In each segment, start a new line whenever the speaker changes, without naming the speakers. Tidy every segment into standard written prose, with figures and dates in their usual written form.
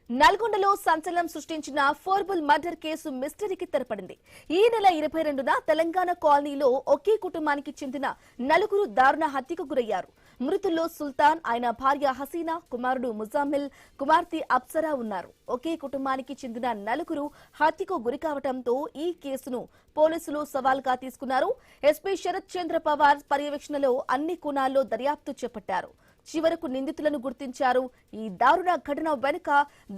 నల్గొండలో సంచలనం సృష్టించిన ఫోర్బుల్ మర్డర్ కేసు మిస్టరీకి తెరపడింది. ఈ నెల 22న తెలంగాణ కాలనీలో ఒకే కుటుంబానికి చెందిన నలుగురు దారుణ హత్యకు గురయ్యారు. మృతుల్లో సుల్తాన్, ఆయన భార్య హసీనా, కుమారుడు ముజామిల్, కుమార్తె అప్సరా ఉన్నారు. ఒకే కుటుంబానికి చెందిన నలుగురు హత్యకు గురికావడంతో ఈ కేసును పోలీసులు సవాల్గా తీసుకున్నారు. ఎస్పీ శరత్ చంద్ర పవార్ పర్యవేక్షణలో అన్ని కోణాల్లో దర్యాప్తు చేపట్టారు. చివరకు నిందితులను గుర్తించారు. ఈ దారుణ ఘటన వెనుక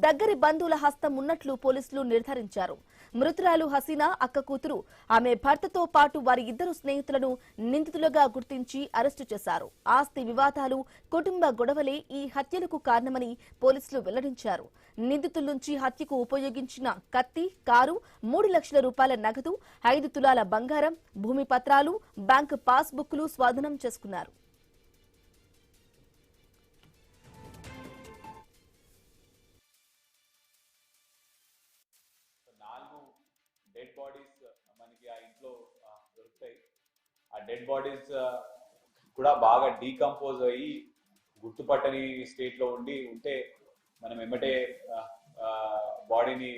దగ్గరి బంధువుల హస్తం ఉన్నట్లు పోలీసులు నిర్ధారించారు. మృతురాలు హసీనా అక్క కూతురు, ఆమె భర్తతో పాటు వారి ఇద్దరు స్నేహితులను నిందితులుగా గుర్తించి అరెస్టు చేశారు. ఆస్తి వివాదాలు, కుటుంబ గొడవలే ఈ హత్యలకు కారణమని పోలీసులు వెల్లడించారు. నిందితుల నుంచి హత్యకు ఉపయోగించిన కత్తి, కారు, 3 లక్షల రూపాయల నగదు, 5 తులాల బంగారం, భూమి పత్రాలు, బ్యాంకు పాస్ బుక్లు స్వాధీనం చేసుకున్నారు.
డెడ్ బాడీస్ మనకి ఆ ఇంట్లో దొరుకుతాయి. ఆ డెడ్ బాడీస్ కూడా బాగా డీకంపోజ్ అయ్యి గుర్తుపట్టని స్టేట్ లో ఉంటే మనం ఎమ్మటే బాడీని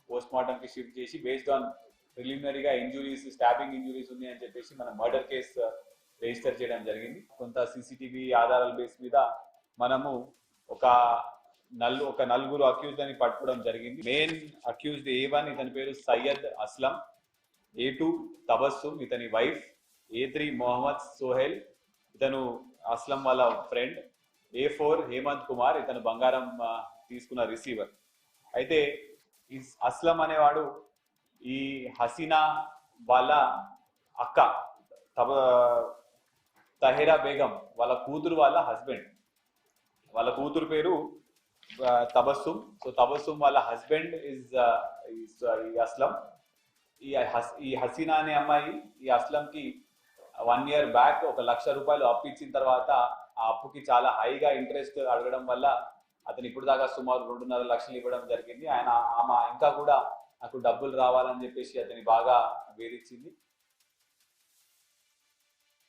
పోస్ట్ మార్టం కి షిఫ్ట్ చేసి బేస్డ్ ఆన్ ప్రిలిమినరీగా ఇంజురీస్, స్టాబింగ్ ఇంజురీస్ ఉన్నాయి అని చెప్పేసి మనం మర్డర్ కేసు రిజిస్టర్ చేయడం జరిగింది. కొంత సీసీటీవీ ఆధారాల బేస్ మీద మనము ఒక నలుగురు అక్యూజ్డ్ అని పట్టుకోవడం జరిగింది. మెయిన్ అక్యూజ్డ్ A1 ఇతని పేరు సయ్యద్ అస్లం, A2 తబస్సుమ్ ఇతని వైఫ్, A3 మొహమ్మద్ సోహెల్ ఇతను అస్లం వాళ్ళ ఫ్రెండ్, A4 హేమంత్ కుమార్ ఇతను బంగారం తీసుకున్న రిసీవర్. అయితే ఈ అస్లం అనేవాడు ఈ హసీనా వాళ్ళ అక్క తహేరా బేగం వాళ్ళ కూతురు వాళ్ళ హస్బెండ్. వాళ్ళ కూతురు పేరు తబస్సుమ్. సో తబస్సుమ్ వాళ్ళ హస్బెండ్ ఇస్ అస్లం. ఈ హసీనా అనే అమ్మాయి ఈ అస్లం కి 1 year బ్యాక్ 1 లక్ష రూపాయలు అప్పు ఇచ్చిన తర్వాత ఆ అప్పుకి చాలా హైగా ఇంట్రెస్ట్ అడగడం వల్ల అతను ఇప్పుడు దాకా సుమారు 2.5 లక్షలు ఇవ్వడం జరిగింది. ఆమె ఇంకా కూడా నాకు డబ్బులు రావాలని చెప్పేసి అతని బాగా వేధించింది.